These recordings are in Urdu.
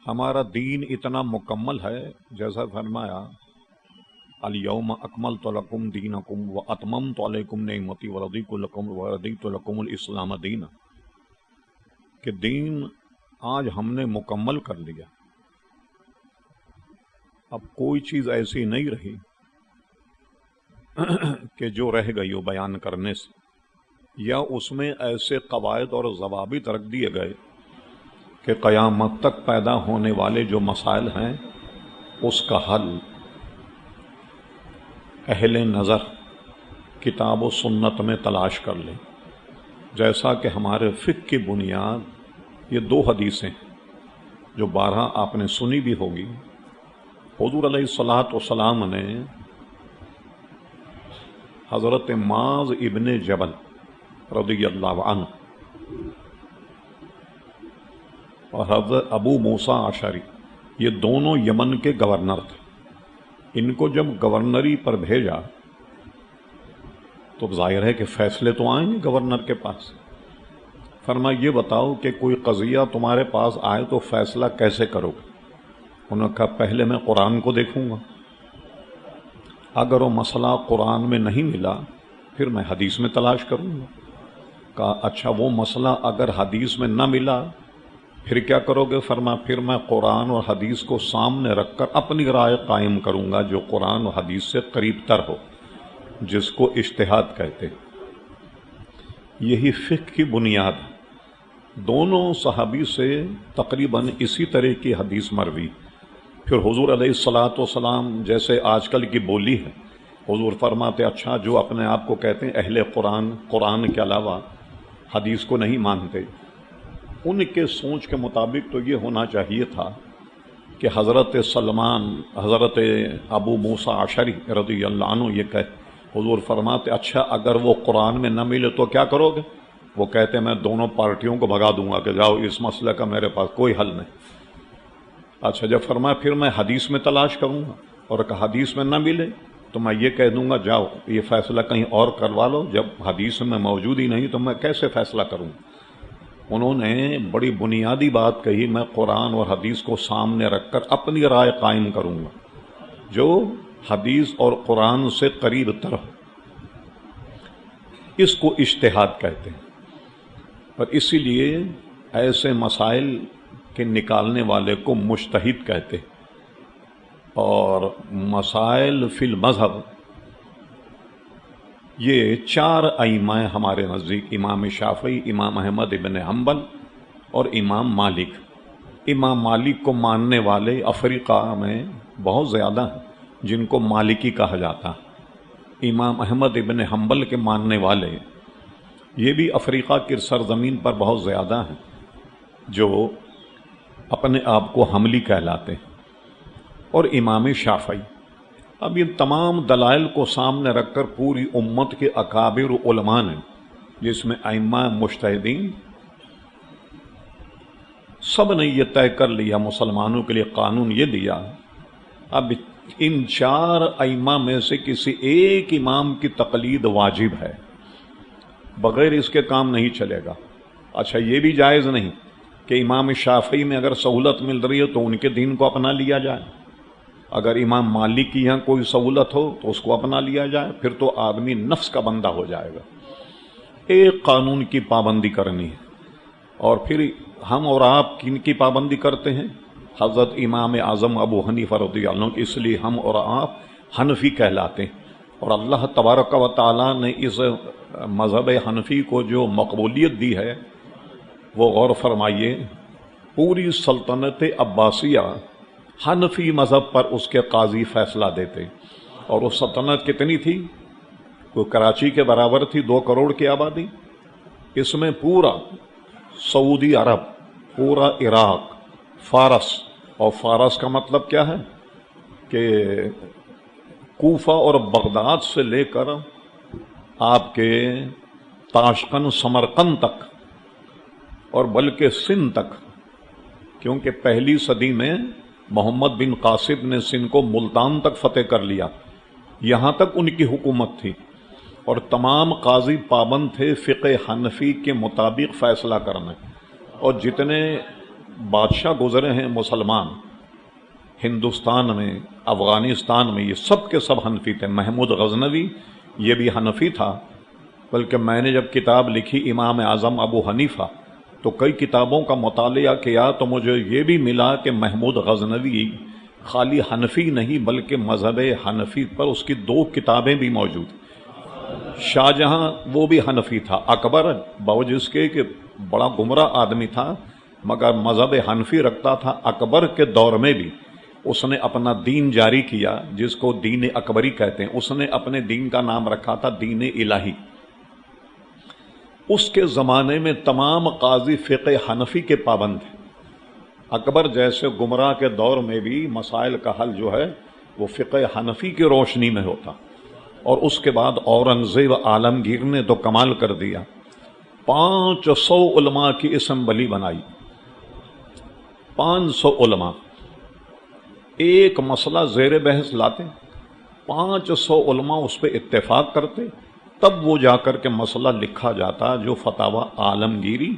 ہمارا دین اتنا مکمل ہے، جیسا فرمایا الیوم اکملت لکم دینکم واتممت علیکم نعمتی ورضیت لکم الاسلام دینا، کہ دین آج ہم نے مکمل کر لیا۔ اب کوئی چیز ایسی نہیں رہی کہ جو رہ گئی ہو بیان کرنے سے، یا اس میں ایسے قواعد اور ضوابط رکھ دیے گئے کہ قیامت تک پیدا ہونے والے جو مسائل ہیں اس کا حل اہل نظر کتاب و سنت میں تلاش کر لیں۔ جیسا کہ ہمارے فقہ کی بنیاد یہ دو حدیثیں جو 12 آپ نے سنی بھی ہوگی، حضور علیہ الصلوۃ والسلام نے حضرت معاذ ابن جبل رضی اللہ عنہ اور حضرت ابو موسیٰ اشعری، یہ دونوں یمن کے گورنر تھے، ان کو جب گورنری پر بھیجا تو ظاہر ہے کہ فیصلے تو آئیں گے گورنر کے پاس۔ فرمایا یہ بتاؤ کہ کوئی قضیہ تمہارے پاس آئے تو فیصلہ کیسے کرو گے؟ انہوں نے کہا پہلے میں قرآن کو دیکھوں گا، اگر وہ مسئلہ قرآن میں نہیں ملا پھر میں حدیث میں تلاش کروں گا۔ کہا اچھا وہ مسئلہ اگر حدیث میں نہ ملا پھر کیا کرو گے؟ فرمایا پھر میں قرآن اور حدیث کو سامنے رکھ کر اپنی رائے قائم کروں گا جو قرآن اور حدیث سے قریب تر ہو، جس کو اجتہاد کہتے ہیں۔ یہی فقہ کی بنیاد ہے۔ دونوں صحابی سے تقریباً اسی طرح کی حدیث مروی۔ پھر حضور علیہ الصلوۃ والسلام جیسے آج کل کی بولی ہے، حضور فرماتے اچھا جو اپنے آپ کو کہتے ہیں اہل قرآن، قرآن کے علاوہ حدیث کو نہیں مانتے، ان کے سوچ کے مطابق تو یہ ہونا چاہیے تھا کہ حضرت سلمان، حضرت ابو موسیٰ اشعری رضی اللہ عنہ یہ کہ حضور فرماتے اچھا اگر وہ قرآن میں نہ ملے تو کیا کرو گے؟ وہ کہتے میں دونوں پارٹیوں کو بھگا دوں گا کہ جاؤ اس مسئلے کا میرے پاس کوئی حل نہیں۔ اچھا جب فرمایا پھر میں حدیث میں تلاش کروں گا، اور کہ حدیث میں نہ ملے تو میں یہ کہہ دوں گا جاؤ یہ فیصلہ کہیں اور کروا لو، جب حدیث میں موجود ہی نہیں تو میں کیسے فیصلہ کروں؟ انہوں نے بڑی بنیادی بات کہی، میں قرآن اور حدیث کو سامنے رکھ کر اپنی رائے قائم کروں گا جو حدیث اور قرآن سے قریب تر ہو۔ اس کو اجتہاد کہتے ہیں، اور اسی لیے ایسے مسائل کے نکالنے والے کو مجتہد کہتے ہیں۔ اور مسائل فی المذہب یہ 4 ائمہ ہمارے نزدیک، امام شافعی، امام احمد ابن حنبل اور امام مالک۔ امام مالک کو ماننے والے افریقہ میں بہت زیادہ ہیں جن کو مالکی کہا جاتا ہے۔ امام احمد ابن حنبل کے ماننے والے یہ بھی افریقہ کی سرزمین پر بہت زیادہ ہیں جو اپنے آپ کو حنبلی کہلاتے ہیں، اور امام شافعی۔ اب یہ تمام دلائل کو سامنے رکھ کر پوری امت کے اکابر علماء نے، جس میں ائمہ مجتہدین، سب نے یہ طے کر لیا، مسلمانوں کے لیے قانون یہ دیا اب ان 4 ائمہ میں سے کسی ایک امام کی تقلید واجب ہے، بغیر اس کے کام نہیں چلے گا۔ اچھا یہ بھی جائز نہیں کہ امام شافعی میں اگر سہولت مل رہی ہے تو ان کے دین کو اپنا لیا جائے، اگر امام مالک کی یہاں کوئی سہولت ہو تو اس کو اپنا لیا جائے، پھر تو آدمی نفس کا بندہ ہو جائے گا۔ ایک قانون کی پابندی کرنی ہے، اور پھر ہم اور آپ کن کی پابندی کرتے ہیں؟ حضرت امام اعظم ابو حنیفہ رضی اللہ عنہ، اس لیے ہم اور آپ حنفی کہلاتے ہیں۔ اور اللہ تبارک و تعالیٰ نے اس مذہب حنفی کو جو مقبولیت دی ہے وہ غور فرمائیے، پوری سلطنت عباسیہ حنفی مذہب پر اس کے قاضی فیصلہ دیتے، اور وہ سلطنت کتنی تھی؟ کوئی کراچی کے برابر تھی، 2 کروڑ کی آبادی۔ اس میں پورا سعودی عرب، پورا عراق، فارس، اور فارس کا مطلب کیا ہے کہ کوفہ اور بغداد سے لے کر آپ کے تاشقند، سمرقند تک، اور بلکہ سندھ تک، کیونکہ پہلی صدی میں محمد بن قاصد نے سندھ کو ملتان تک فتح کر لیا، یہاں تک ان کی حکومت تھی، اور تمام قاضی پابند تھے فقہ حنفی کے مطابق فیصلہ کرنے، اور جتنے بادشاہ گزرے ہیں مسلمان ہندوستان میں، افغانستان میں، یہ سب کے سب حنفی تھے۔ محمود غزنوی یہ بھی حنفی تھا، بلکہ میں نے جب کتاب لکھی امام اعظم ابو حنیفہ تو کئی کتابوں کا مطالعہ کیا تو مجھے یہ بھی ملا کہ محمود غزنوی خالی حنفی نہیں بلکہ مذہب حنفی پر اس کی 2 کتابیں بھی موجود۔ شاہ جہاں وہ بھی حنفی تھا، اکبر باوجود اس کے کہ بڑا گمراہ آدمی تھا مگر مذہب حنفی رکھتا تھا، اکبر کے دور میں بھی اس نے اپنا دین جاری کیا جس کو دین اکبری کہتے ہیں۔ اس نے اپنے دین کا نام رکھا تھا دین الہی۔ اس کے زمانے میں تمام قاضی فقہ حنفی کے پابند تھے۔ اکبر جیسے گمراہ کے دور میں بھی مسائل کا حل جو ہے وہ فقہ حنفی کی روشنی میں ہوتا۔ اور اس کے بعد اورنگزیب عالمگیر نے تو کمال کر دیا، 500 علماء کی اسمبلی بنائی، 500 علماء ایک مسئلہ زیر بحث لاتے، 500 علماء اس پہ اتفاق کرتے، تب وہ جا کر کے مسئلہ لکھا جاتا جو فتاوی عالمگیری،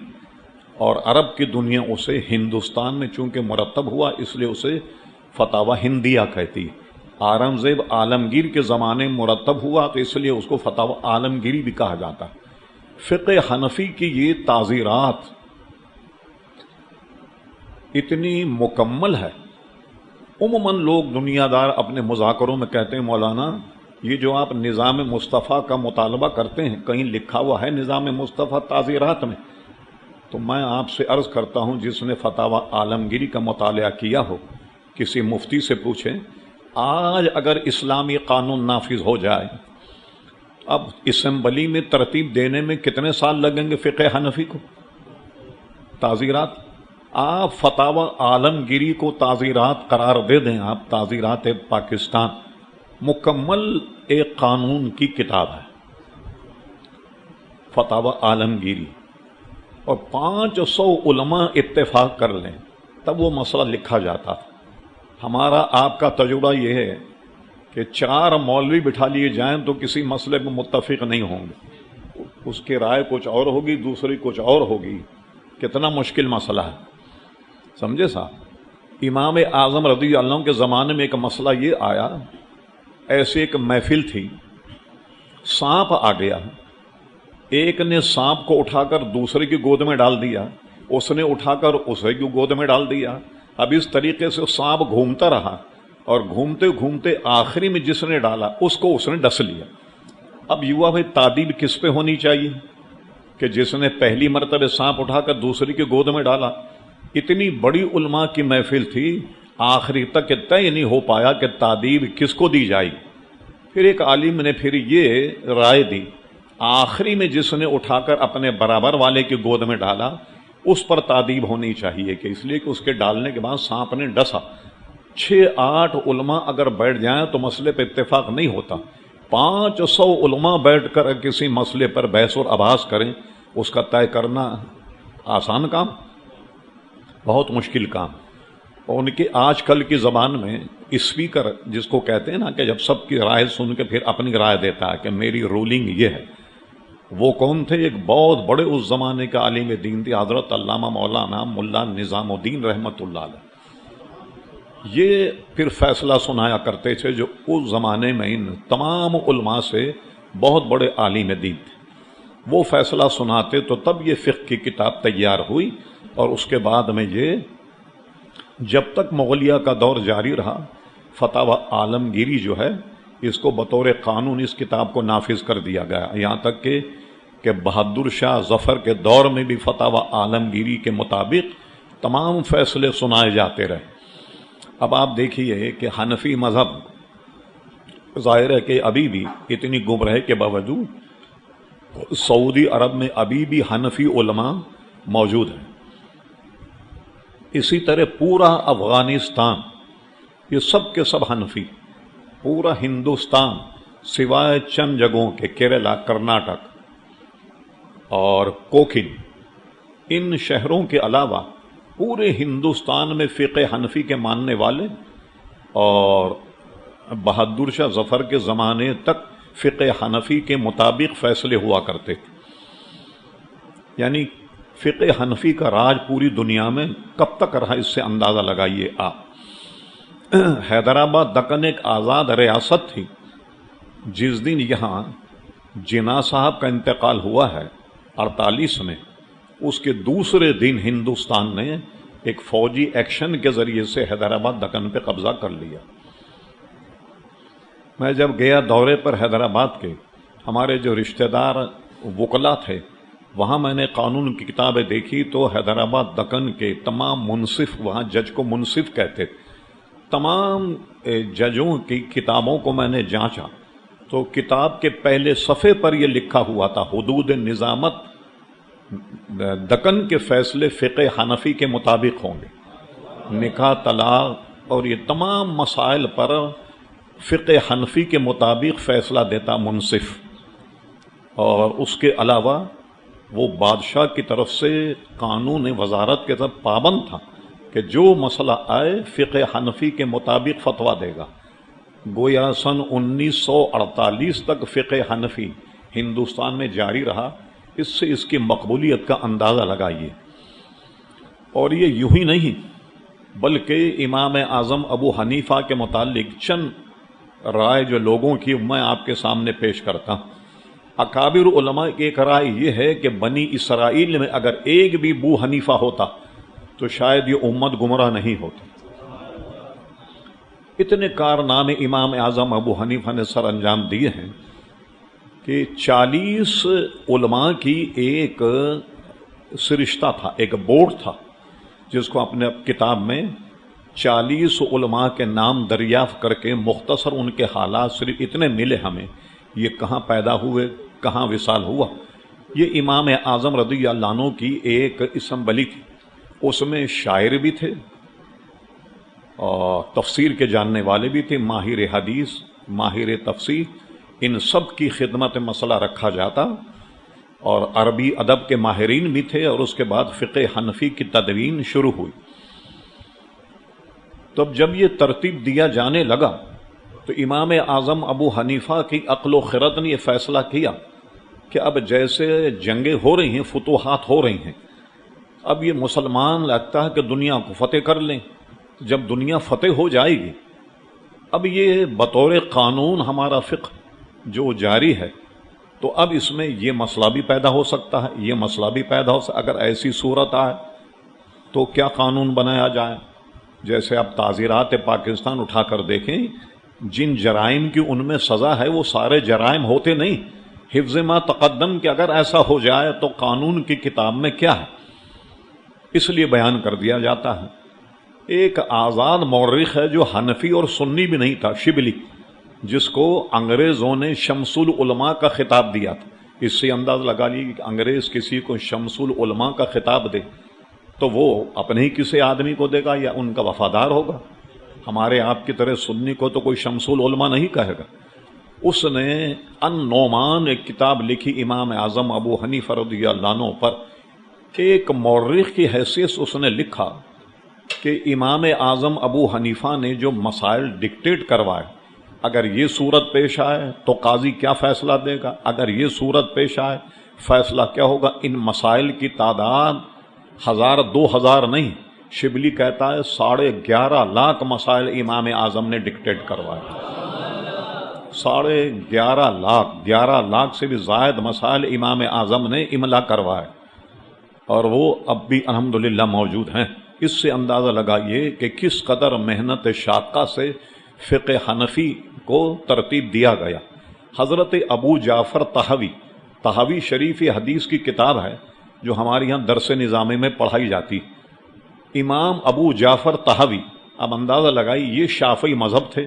اور عرب کی دنیا اسے ہندوستان میں چونکہ مرتب ہوا اس لیے اسے فتاوی ہندیہ کہتی۔ اورنگزیب عالمگیر کے زمانے میں مرتب ہوا تو اس لیے اس کو فتاوی عالمگیری بھی کہا جاتا۔ فقہ حنفی کی یہ تعزیرات اتنی مکمل ہے، عموماً لوگ دنیا دار اپنے مذاکروں میں کہتے ہیں مولانا یہ جو آپ نظام مصطفیٰ کا مطالبہ کرتے ہیں کہیں لکھا ہوا ہے نظام مصطفیٰ تعزیرات میں؟ تو میں آپ سے عرض کرتا ہوں جس نے فتاوی عالمگیری کا مطالعہ کیا ہو کسی مفتی سے پوچھیں، آج اگر اسلامی قانون نافذ ہو جائے اب اسمبلی میں ترتیب دینے میں کتنے سال لگیں گے فقہ حنفی کو؟ تعزیرات آپ فتاوی عالمگیری کو تعزیرات قرار دے دیں، آپ تعزیرات پاکستان مکمل ایک قانون کی کتاب ہے فتاوی عالمگیری، اور 500 علماء اتفاق کر لیں تب وہ مسئلہ لکھا جاتا تھا۔ ہمارا آپ کا تجربہ یہ ہے کہ 4 مولوی بٹھا لیے جائیں تو کسی مسئلے میں متفق نہیں ہوں گے، اس کی رائے کچھ اور ہوگی دوسری کچھ اور ہوگی، کتنا مشکل مسئلہ ہے، سمجھے صاحب؟ امام اعظم رضی اللہ عنہ کے زمانے میں ایک مسئلہ یہ آیا، ایسی ایک محفل تھی، سانپ آ گیا، ایک نے سانپ کو اٹھا کر دوسرے کی گود میں ڈال دیا، اس نے اٹھا کر اسے کی گود میں ڈال دیا، اب اس طریقے سے سانپ گھومتا رہا اور گھومتے گھومتے آخری میں جس نے ڈالا اس کو اس نے ڈس لیا۔ اب یوا بھائی تعدیل کس پہ ہونی چاہیے کہ جس نے پہلی مرتبہ سانپ اٹھا کر دوسری کی گود میں ڈالا؟ اتنی بڑی علماء کی محفل تھی، آخری تک طے نہیں ہو پایا کہ تعدیل کس کو دی جائے۔ پھر ایک عالم نے پھر یہ رائے دی، آخری میں جس نے اٹھا کر اپنے برابر والے کی گود میں ڈالا اس پر تعدیب ہونی چاہیے، کہ اس لیے کہ اس کے ڈالنے کے بعد سانپ نے ڈسا۔ 6-8 علماء اگر بیٹھ جائیں تو مسئلے پہ اتفاق نہیں ہوتا، 500 علماء بیٹھ کر کسی مسئلے پر بحث اور ابحاث کریں، اس کا طے کرنا آسان کام؟ بہت مشکل کام۔ اور ان کے آج کل کی زبان میں اسپیکر جس کو کہتے ہیں نا کہ جب سب کی رائے سن کے پھر اپنی رائے دیتا ہے کہ میری رولنگ یہ ہے، وہ کون تھے؟ ایک بہت بڑے اس زمانے کا عالم دین تھے حضرت علامہ مولانا ملا نظام الدین رحمۃ اللہ علیہ۔ یہ پھر فیصلہ سنایا کرتے تھے جو اس زمانے میں ان تمام علماء سے بہت بڑے عالم دین تھے، وہ فیصلہ سناتے تو تب یہ فقہ کی کتاب تیار ہوئی۔ اور اس کے بعد میں یہ جب تک مغلیہ کا دور جاری رہا فتاوی عالمگیری جو ہے اس کو بطور قانون اس کتاب کو نافذ کر دیا گیا، یہاں تک کہ بہادر شاہ ظفر کے دور میں بھی فتاوی عالمگیری کے مطابق تمام فیصلے سنائے جاتے رہے۔ اب آپ دیکھیے کہ حنفی مذہب ظاہر ہے کہ ابھی بھی اتنی گمراہی کے باوجود سعودی عرب میں ابھی بھی حنفی علماء موجود ہیں۔ اسی طرح پورا افغانستان یہ سب کے سب حنفی، پورا ہندوستان سوائے چند جگہوں کے کیرلا، کرناٹک اور کوکن، ان شہروں کے علاوہ پورے ہندوستان میں فقہ حنفی کے ماننے والے، اور بہادر شاہ ظفر کے زمانے تک فقہ حنفی کے مطابق فیصلے ہوا کرتے تھے۔ یعنی فقہ حنفی کا راج پوری دنیا میں کب تک رہا، اس سے اندازہ لگائیے آپ۔ حیدرآباد دکن ایک آزاد ریاست تھی۔ جس دن یہاں جناح صاحب کا انتقال ہوا ہے 48 میں، اس کے دوسرے دن ہندوستان نے ایک فوجی ایکشن کے ذریعے سے حیدرآباد دکن پہ قبضہ کر لیا۔ میں جب گیا دورے پر حیدرآباد کے، ہمارے جو رشتہ دار وکلا تھے، وہاں میں نے قانون کی کتابیں دیکھی تو حیدرآباد دکن کے تمام منصف، وہاں جج کو منصف کہتے تھے، تمام ججوں کی کتابوں کو میں نے جانچا تو کتاب کے پہلے صفحے پر یہ لکھا ہوا تھا حدود نظامت دکن کے فیصلے فقہ حنفی کے مطابق ہوں گے، نکاح، طلاق اور یہ تمام مسائل پر فقہ حنفی کے مطابق فیصلہ دیتا منصف۔ اور اس کے علاوہ وہ بادشاہ کی طرف سے قانون وزارت کے طرف پابند تھا کہ جو مسئلہ آئے فقہ حنفی کے مطابق فتویٰ دے گا۔ گویا سن 1948 تک فقہ حنفی ہندوستان میں جاری رہا، اس سے اس کی مقبولیت کا اندازہ لگائیے۔ اور یہ یوں ہی نہیں بلکہ امام اعظم ابو حنیفہ کے متعلق چند رائے جو لوگوں کی میں آپ کے سامنے پیش کرتا ہوں۔ اکابر علماء کی ایک رائے یہ ہے کہ بنی اسرائیل میں اگر ایک بھی ابو حنیفہ ہوتا تو شاید یہ امت گمراہ نہیں ہوتی۔ اتنے کارنامے امام اعظم ابو حنیفہ نے سر انجام دیے ہیں کہ 40 علماء کی ایک سرشتہ تھا، ایک بورڈ تھا، جس کو اپنے کتاب میں 40 علماء کے نام دریافت کر کے مختصر ان کے حالات صرف اتنے ملے ہمیں، یہ کہاں پیدا ہوئے، کہاں وصال ہوا۔ یہ امام اعظم رضی اللہ عنہ کی ایک اسمبلی تھی، اس میں شاعر بھی تھے اور تفسیر کے جاننے والے بھی تھے، ماہر حدیث، ماہر تفسیر، ان سب کی خدمت مسئلہ رکھا جاتا، اور عربی ادب کے ماہرین بھی تھے، اور اس کے بعد فقہ حنفی کی تدوین شروع ہوئی۔ تو جب یہ ترتیب دیا جانے لگا تو امام اعظم ابو حنیفہ کی عقل و خرد نے یہ فیصلہ کیا کہ اب جیسے جنگیں ہو رہی ہیں، فتوحات ہو رہی ہیں، اب یہ مسلمان لگتا ہے کہ دنیا کو فتح کر لیں۔ جب دنیا فتح ہو جائے گی، اب یہ بطور قانون ہمارا فقہ جو جاری ہے، تو اب اس میں یہ مسئلہ بھی پیدا ہو سکتا ہے، یہ مسئلہ بھی پیدا ہو سکتا ہے۔ اگر ایسی صورت آئے تو کیا قانون بنایا جائے؟ جیسے اب تعزیرات پاکستان اٹھا کر دیکھیں، جن جرائم کی ان میں سزا ہے وہ سارے جرائم ہوتے نہیں۔ حفظ ما تقدم کہ اگر ایسا ہو جائے تو قانون کی کتاب میں کیا ہے، اس لیے بیان کر دیا جاتا ہے۔ ایک آزاد مورخ ہے جو حنفی اور سنی بھی نہیں تھا، شبلی، جس کو انگریزوں نے شمس العلماء کا خطاب دیا تھا۔ اس سے انداز لگا لیجیے کہ انگریز کسی کو شمس العلماء کا خطاب دے تو وہ اپنے ہی کسی آدمی کو دے گا یا ان کا وفادار ہوگا؟ ہمارے آپ کی طرح سنی کو تو کوئی شمس العلماء نہیں کہے گا۔ اس نے النعمان ایک کتاب لکھی امام اعظم ابو حنیفہ رضی اللہ عنہ پر، ایک مورخ کی حیثیت سے اس نے لکھا کہ امام اعظم ابو حنیفہ نے جو مسائل ڈکٹیٹ کروائے، اگر یہ صورت پیش آئے تو قاضی کیا فیصلہ دے گا، اگر یہ صورت پیش آئے فیصلہ کیا ہوگا۔ ان مسائل کی تعداد 1000 2000 نہیں، شبلی کہتا ہے 11.5 لاکھ مسائل امام اعظم نے ڈکٹیٹ کروائے۔ 11.5 لاکھ سے بھی زائد مسائل امام اعظم نے املا کروائے، اور وہ اب بھی الحمدللہ موجود ہیں۔ اس سے اندازہ لگائیے کہ کس قدر محنت شاقہ سے فقہ حنفی کو ترتیب دیا گیا۔ حضرت ابو جعفر طحاوی شریف یہ حدیث کی کتاب ہے جو ہمارے یہاں درس نظامی میں پڑھائی جاتی۔ امام ابو جعفر طحاوی، اب اندازہ لگائی، یہ شافعی مذہب تھے،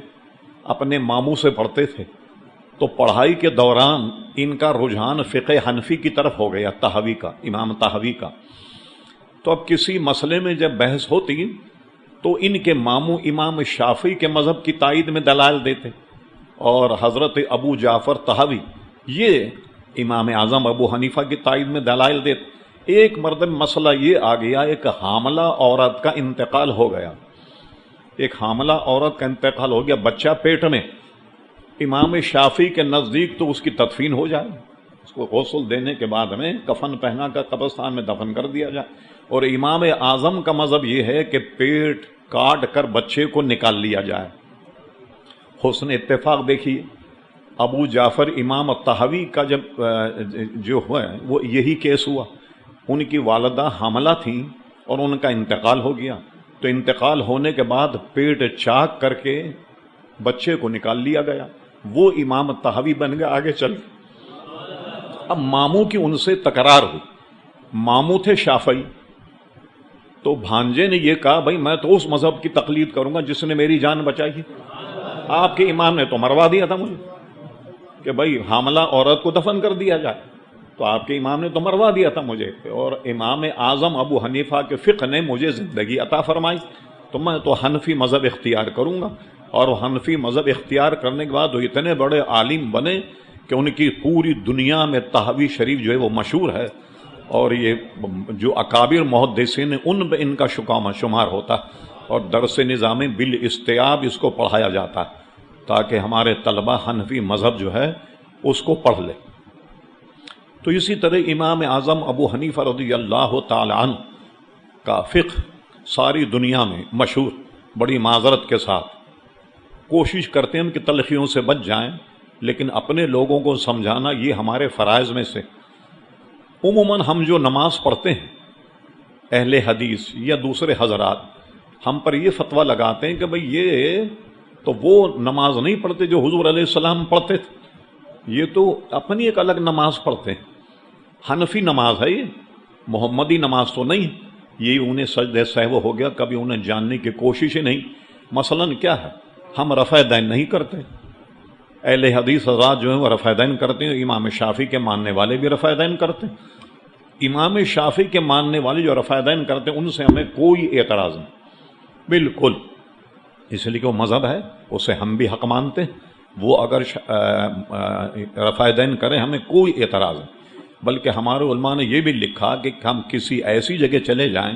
اپنے ماموں سے پڑھتے تھے، تو پڑھائی کے دوران ان کا رجحان فقہ حنفی کی طرف ہو گیا، طحاوی کا، امام طحاوی کا۔ تو اب کسی مسئلے میں جب بحث ہوتی تو ان کے ماموں امام شافعی کے مذہب کی تائید میں دلائل دیتے، اور حضرت ابو جعفر طحاوی یہ امام اعظم ابو حنیفہ کی تائید میں دلائل دیتے۔ ایک مرتبہ مسئلہ یہ آ گیا، ایک حاملہ عورت کا انتقال ہو گیا، ایک حاملہ عورت کا انتقال ہو گیا، بچہ پیٹ میں۔ امام شافعی کے نزدیک تو اس کی تدفین ہو جائے، اس کو غسل دینے کے بعد میں کفن پہنا کر قبرستان میں دفن کر دیا جائے۔ اور امام اعظم کا مذہب یہ ہے کہ پیٹ کاٹ کر بچے کو نکال لیا جائے۔ حسن اتفاق دیکھیے، ابو جعفر امام طحاوی کا جب جو ہوا وہ یہی کیس ہوا، ان کی والدہ حاملہ تھیں اور ان کا انتقال ہو گیا، تو انتقال ہونے کے بعد پیٹ چاک کر کے بچے کو نکال لیا گیا، وہ امام طحاوی بن گئے آگے چل۔ اب ماموں کی ان سے تکرار ہوئی، ماموں تھے شافعی، تو بھانجے نے یہ کہا بھائی میں تو اس مذہب کی تقلید کروں گا جس نے میری جان بچائی ہے، آپ کے امام نے تو مروا دیا تھا مجھے کہ بھائی حاملہ عورت کو دفن کر دیا جائے، تو آپ کے امام نے تو مروا دیا تھا مجھے، اور امام اعظم ابو حنیفہ کے فقہ نے مجھے زندگی عطا فرمائی، تو میں تو حنفی مذہب اختیار کروں گا۔ اور وہ حنفی مذہب اختیار کرنے کے بعد وہ اتنے بڑے عالم بنے کہ ان کی پوری دنیا میں طحاوی شریف جو ہے وہ مشہور ہے، اور یہ جو اکابر محدثین ان پہ ان کا شمار ہوتا، اور درس نظام بالاستیاب اس کو پڑھایا جاتا تاکہ ہمارے طلبہ حنفی مذہب جو ہے اس کو پڑھ لے۔ تو اسی طرح امام اعظم ابو حنیفہ رضی اللہ تعالی عنہ کا فقہ ساری دنیا میں مشہور، بڑی معذرت کے ساتھ کوشش کرتے ہیں کہ تلخیوں سے بچ جائیں، لیکن اپنے لوگوں کو سمجھانا یہ ہمارے فرائض میں سے۔ عموماً ہم جو نماز پڑھتے ہیں اہل حدیث یا دوسرے حضرات ہم پر یہ فتویٰ لگاتے ہیں کہ بھئی یہ تو وہ نماز نہیں پڑھتے جو حضور علیہ السلام پڑھتے تھے، یہ تو اپنی ایک الگ نماز پڑھتے ہیں، حنفی نماز ہے یہ، محمدی نماز تو نہیں، یہ انہیں سجدہ سہو ہو گیا، کبھی انہیں جاننے کی کوشش ہی نہیں۔ مثلاً کیا ہے، ہم رفع دین نہیں کرتے، اہل حدیث حضرات جو ہیں وہ رفع دین کرتے ہیں، امام شافعی کے ماننے والے بھی رفع دین کرتے ہیں، امام شافعی کے ماننے والے جو رفع دین کرتے ہیں ان سے ہمیں کوئی اعتراض نہیں، بالکل، اس لیے کہ وہ مذہب ہے، اسے ہم بھی حق مانتے ہیں، وہ اگر رفع دین کریں ہمیں کوئی اعتراض نہیں۔ بلکہ ہمارے علماء نے یہ بھی لکھا کہ ہم کسی ایسی جگہ چلے جائیں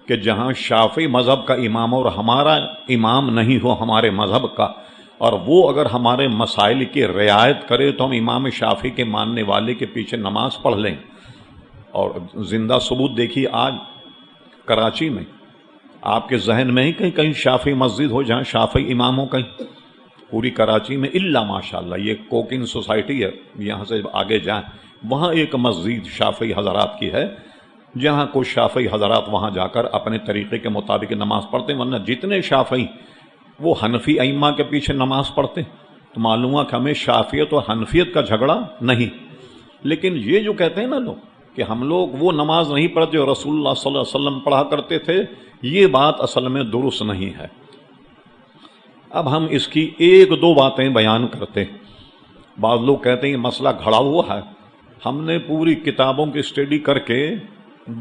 کہ جہاں شافعی مذہب کا امام اور ہمارا امام نہیں ہو ہمارے مذہب کا، اور وہ اگر ہمارے مسائل کی رعایت کرے تو ہم امام شافعی کے ماننے والے کے پیچھے نماز پڑھ لیں۔ اور زندہ ثبوت دیکھیے، آج کراچی میں آپ کے ذہن میں ہی کہیں شافعی مسجد ہو جہاں شافعی امام ہو، کہیں پوری کراچی میں الا ماشاءاللہ یہ کوکنگ سوسائٹی ہے، یہاں سے آگے جائیں وہاں ایک مسجد شافعی حضرات کی ہے جہاں کوئی شافعی حضرات وہاں جا کر اپنے طریقے کے مطابق نماز پڑھتے ہیں، ورنہ جتنے شافعی وہ حنفی ائمہ کے پیچھے نماز پڑھتے ہیں۔ تو معلوم ہے کہ ہمیں شافعیت اور حنفیت کا جھگڑا نہیں، لیکن یہ جو کہتے ہیں نا لوگ کہ ہم لوگ وہ نماز نہیں پڑھتے اور رسول اللہ صلی اللہ علیہ وسلم پڑھا کرتے تھے، یہ بات اصل میں درست نہیں ہے۔ اب ہم اس کی ایک دو باتیں بیان کرتے ہیں۔ بعض لوگ کہتے ہیں یہ مسئلہ گھڑا ہوا ہے، ہم نے پوری کتابوں کی اسٹڈی کر کے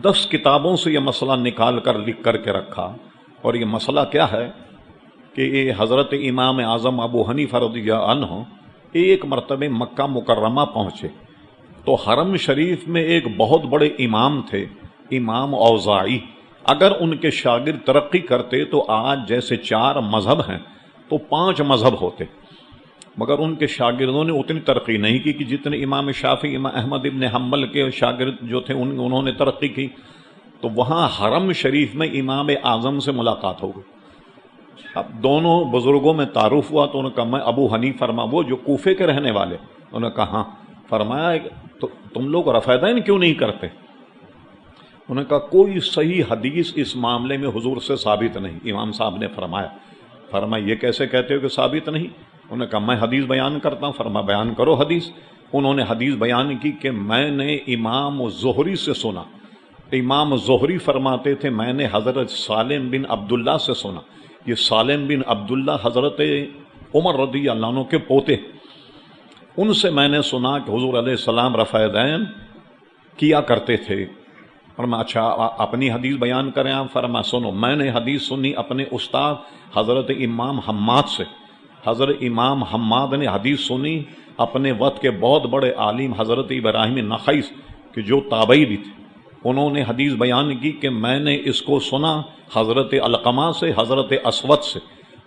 10 کتابوں سے یہ مسئلہ نکال کر لکھ کر کے رکھا، اور یہ مسئلہ کیا ہے کہ یہ حضرت امام اعظم ابو حنیفہ رضی اللہ عنہ ایک مرتبہ مکہ مکرمہ پہنچے تو حرم شریف میں ایک بہت بڑے امام تھے، امام اوزاعی۔ اگر ان کے شاگرد ترقی کرتے تو آج جیسے 4 مذہب ہیں تو 5 مذہب ہوتے، مگر ان کے شاگردوں نے اتنی ترقی نہیں کی کہ جتنے امام شافعی، امام احمد ابن حنبل کے شاگرد جو تھے انہوں نے ترقی کی۔ تو وہاں حرم شریف میں امام اعظم سے ملاقات ہو گئی۔ اب دونوں بزرگوں میں تعارف ہوا تو انہوں نے کہا میں ابو حنیفہ، فرما وہ جو کوفے کے رہنے والے، انہوں نے کہا ہاں، فرمایا تو تم لوگ رفع دین کیوں نہیں کرتے؟ انہوں نے کہا کوئی صحیح حدیث اس معاملے میں حضور سے ثابت نہیں۔ امام صاحب نے فرمایا یہ کیسے کہتے ہو کہ ثابت نہیں؟ انہوں نے کہا میں حدیث بیان کرتا ہوں۔ فرما بیان کرو حدیث۔ انہوں نے حدیث بیان کی کہ میں نے امام زہری سے سنا، امام زہری فرماتے تھے میں نے حضرت سالم بن عبداللہ سے سنا، یہ سالم بن عبداللہ حضرت عمر رضی اللہ عنہ کے پوتے، ان سے میں نے سنا کہ حضور علیہ السلام رفع دین کیا کرتے تھے۔ فرما اچھا اپنی حدیث بیان کریں آپ؟ فرما سنو، میں نے حدیث سنی اپنے استاد حضرت امام حماد سے، حضرت امام حماد نے حدیث سنی اپنے وقت کے بہت بڑے عالم حضرت ابراہیم نخعی کہ جو تابعی بھی تھے، انہوں نے حدیث بیان کی کہ میں نے اس کو سنا حضرت علقمہ سے، حضرت اسود سے،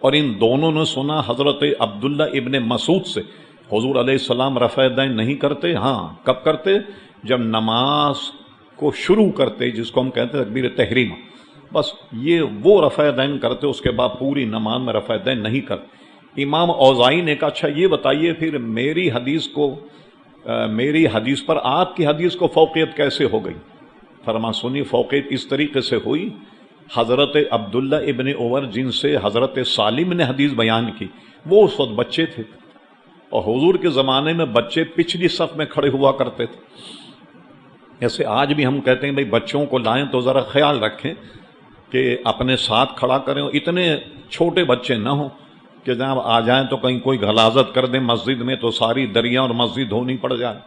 اور ان دونوں نے سنا حضرت عبداللہ ابن مسعود سے حضور علیہ السلام رفع دین نہیں کرتے، ہاں کب کرتے؟ جب نماز کو شروع کرتے، جس کو ہم کہتے ہیں تکبیر تحریمہ، بس یہ وہ رفع دین کرتے، اس کے بعد پوری نماز میں رفع دین نہیں کرتے۔ امام اوزاعی نے کہا اچھا یہ بتائیے پھر میری حدیث پر آپ کی حدیث کو فوقیت کیسے ہو گئی؟ فرما سنی فوقیت اس طریقے سے ہوئی، حضرت عبداللہ ابن عمر جن سے حضرت سالم نے حدیث بیان کی، وہ اس وقت بچے تھے، اور حضور کے زمانے میں بچے پچھلی صف میں کھڑے ہوا کرتے تھے۔ ایسے آج بھی ہم کہتے ہیں بھائی بچوں کو لائیں تو ذرا خیال رکھیں کہ اپنے ساتھ کھڑا کریں، اتنے چھوٹے بچے نہ ہوں کہ جناب آ جائیں تو کہیں کوئی غلاظت کر دیں مسجد میں تو ساری دریا اور مسجد دھونی پڑ جائے۔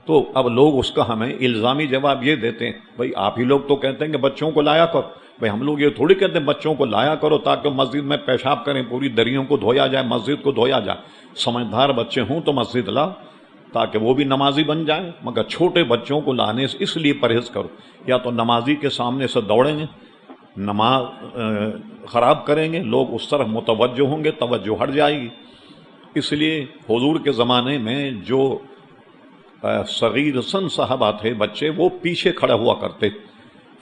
تو اب لوگ اس کا ہمیں الزامی جواب یہ دیتے ہیں بھائی آپ ہی لوگ تو کہتے ہیں کہ بچوں کو لایا کرو، بھائی ہم لوگ یہ تھوڑی کہتے ہیں بچوں کو لایا کرو تاکہ مسجد میں پیشاب کریں، پوری دریوں کو دھویا جائے، مسجد کو دھویا جائے۔ سمجھدار بچے ہوں تو مسجد لا تاکہ وہ بھی نمازی بن جائیں، مگر چھوٹے بچوں کو لانے سے اس لیے پرہیز کرو، یا تو نمازی کے سامنے سے دوڑیں گے، نماز خراب کریں گے، لوگ اس طرف متوجہ ہوں گے، توجہ ہٹ جائے گی۔ اس لیے حضور کے زمانے میں جو صغیر سن صحابہ تھے، بچے، وہ پیچھے کھڑے ہوا کرتے۔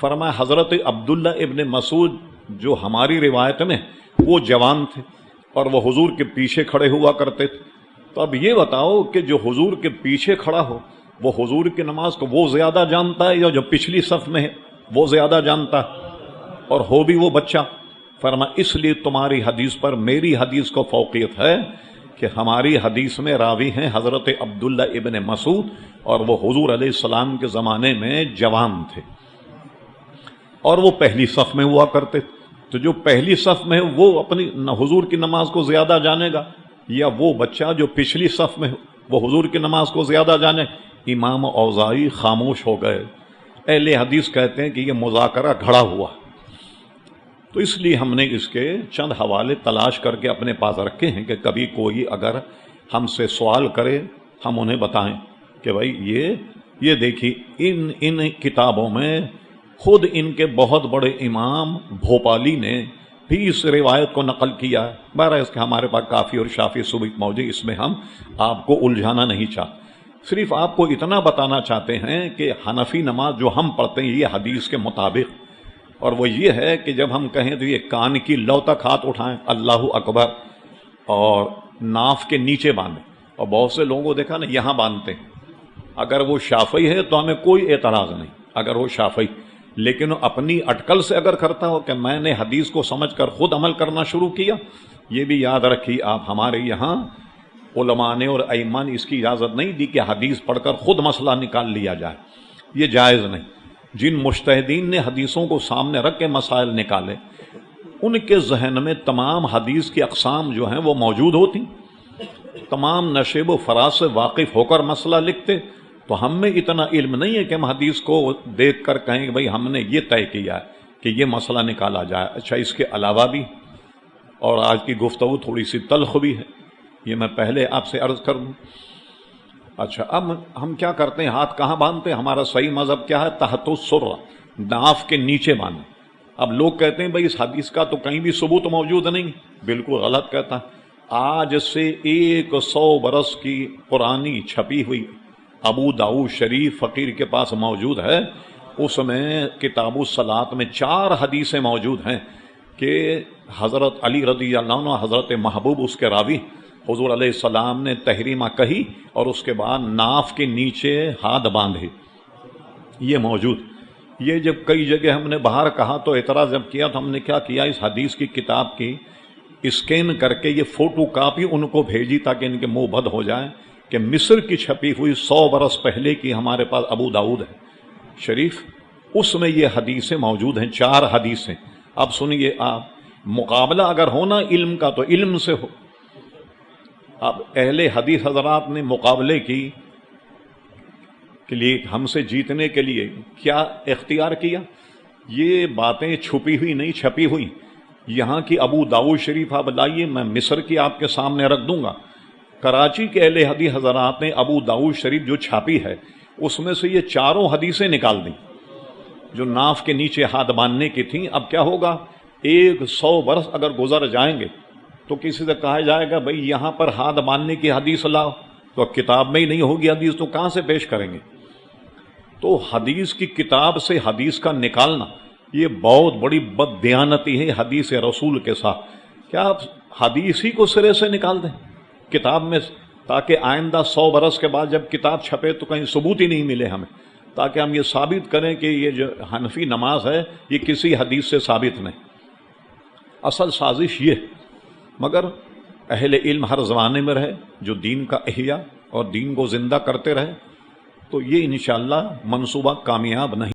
فرمایا حضرت عبداللہ ابن مسعود جو ہماری روایت میں وہ جوان تھے اور وہ حضور کے پیچھے کھڑے ہوا کرتے تھے۔ تو اب یہ بتاؤ کہ جو حضور کے پیچھے کھڑا ہو وہ حضور کی نماز کو وہ زیادہ جانتا ہے یا جو پچھلی صف میں ہے وہ زیادہ جانتا ہے، اور ہو بھی وہ بچہ؟ فرمایا اس لیے تمہاری حدیث پر میری حدیث کو فوقیت ہے کہ ہماری حدیث میں راوی ہیں حضرت عبداللہ ابن مسعود، اور وہ حضور علیہ السلام کے زمانے میں جوان تھے اور وہ پہلی صف میں ہوا کرتے۔ تو جو پہلی صف میں وہ اپنی حضور کی نماز کو زیادہ جانے گا، یا وہ بچہ جو پچھلی صف میں وہ حضور کی نماز کو زیادہ جانے؟ امام اوزاعی خاموش ہو گئے۔ اہل حدیث کہتے ہیں کہ یہ مذاکرہ گھڑا ہوا، تو اس لیے ہم نے اس کے چند حوالے تلاش کر کے اپنے پاس رکھے ہیں کہ کبھی کوئی اگر ہم سے سوال کرے ہم انہیں بتائیں کہ بھائی یہ دیکھیے ان کتابوں میں خود ان کے بہت بڑے امام بھوپالی نے بھی اس روایت کو نقل کیا ہے۔ بہرحال اس کے ہمارے پاس کافی اور شافی ثبوت موجود، اس میں ہم آپ کو الجھانا نہیں چاہتے، صرف آپ کو اتنا بتانا چاہتے ہیں کہ حنفی نماز جو ہم پڑھتے ہیں یہ حدیث کے مطابق، اور وہ یہ ہے کہ جب ہم کہیں تو یہ کان کی لو تک ہاتھ اٹھائیں اللہ اکبر اور ناف کے نیچے باندھیں، اور بہت سے لوگوں کو دیکھا نا یہاں باندھتے ہیں۔ اگر وہ شافعی ہے تو ہمیں کوئی اعتراض نہیں، اگر وہ شافعی، لیکن اپنی اٹکل سے اگر کرتا ہو کہ میں نے حدیث کو سمجھ کر خود عمل کرنا شروع کیا، یہ بھی یاد رکھیے آپ، ہمارے یہاں علماء نے اور ائمہ نے اس کی اجازت نہیں دی کہ حدیث پڑھ کر خود مسئلہ نکال لیا جائے، یہ جائز نہیں۔ جن مجتہدین نے حدیثوں کو سامنے رکھ کے مسائل نکالے ان کے ذہن میں تمام حدیث کی اقسام جو ہیں وہ موجود ہوتی، تمام نشیب و فراز سے واقف ہو کر مسئلہ لکھتے۔ تو ہم میں اتنا علم نہیں ہے کہ ہم حدیث کو دیکھ کر کہیں کہ بھئی ہم نے یہ طے کیا ہے کہ یہ مسئلہ نکالا جائے۔ اچھا اس کے علاوہ بھی، اور آج کی گفتگو تھوڑی سی تلخ بھی ہے، یہ میں پہلے آپ سے عرض کر دوں۔ اچھا اب ہم کیا کرتے ہیں، ہاتھ کہاں باندھتے ہیں؟ ہمارا صحیح مذہب کیا ہے؟ تحت السرہ، ناف کے نیچے باندھیں۔ اب لوگ کہتے ہیں بھئی اس حدیث کا تو کہیں بھی ثبوت موجود نہیں، بالکل غلط کہتا ہے۔ آج سے 100 برس کی پرانی چھپی ہوئی ابو داؤد شریف فقیر کے پاس موجود ہے، اس میں کتاب الصلاۃ میں 4 حدیثیں موجود ہیں کہ حضرت علی رضی اللہ عنہ، حضرت محبوب اس کے راوی، حضور علیہ السلام نے تحریمہ کہی اور اس کے بعد ناف کے نیچے ہاتھ باندھے، یہ موجود۔ یہ جب کئی جگہ ہم نے باہر کہا تو اعتراض جب کیا تو ہم نے کیا کیا، اس حدیث کی کتاب کی اسکین کر کے یہ فوٹو کاپی ان کو بھیجی تاکہ ان کے منہ بد ہو جائیں کہ مصر کی چھپی ہوئی 100 برس پہلے کی ہمارے پاس ابو داؤد ہے شریف، اس میں یہ حدیثیں موجود ہیں، 4 حدیثیں۔ اب سنیے آپ، مقابلہ اگر ہونا علم کا تو علم سے ہو۔ اب اہل حدیث حضرات نے مقابلے کی کے لیے ہم سے جیتنے کے لیے کیا اختیار کیا؟ یہ باتیں چھپی ہوئی نہیں، چھپی ہوئی۔ یہاں کی ابو داؤد شریف آپ لائیے، میں مصر کی آپ کے سامنے رکھ دوں گا۔ کراچی کے اہل حدیث حضرات نے ابو داؤد شریف جو چھاپی ہے اس میں سے یہ 4 حدیثیں نکال دیں جو ناف کے نیچے ہاتھ باندھنے کی تھیں۔ اب کیا ہوگا، 100 برس اگر گزر جائیں گے تو کسی سے کہا جائے گا بھئی یہاں پر ہاتھ باندھنے کی حدیث لاؤ، تو کتاب میں ہی نہیں ہوگی حدیث، تو کہاں سے پیش کریں گے؟ تو حدیث کی کتاب سے حدیث کا نکالنا یہ بہت بڑی بد دیانتی ہے حدیث رسول کے ساتھ. کیا آپ حدیث ہی کو سرے سے نکال دیں کتاب میں، تاکہ آئندہ 100 برس کے بعد جب کتاب چھپے تو کہیں ثبوت ہی نہیں ملے ہمیں، تاکہ ہم یہ ثابت کریں کہ یہ جو حنفی نماز ہے یہ کسی حدیث سے ثابت نہیں. اصل سازش یہ، مگر اہل علم ہر زمانے میں رہے جو دین کا احیاء اور دین کو زندہ کرتے رہے، تو یہ انشاءاللہ منصوبہ کامیاب نہیں.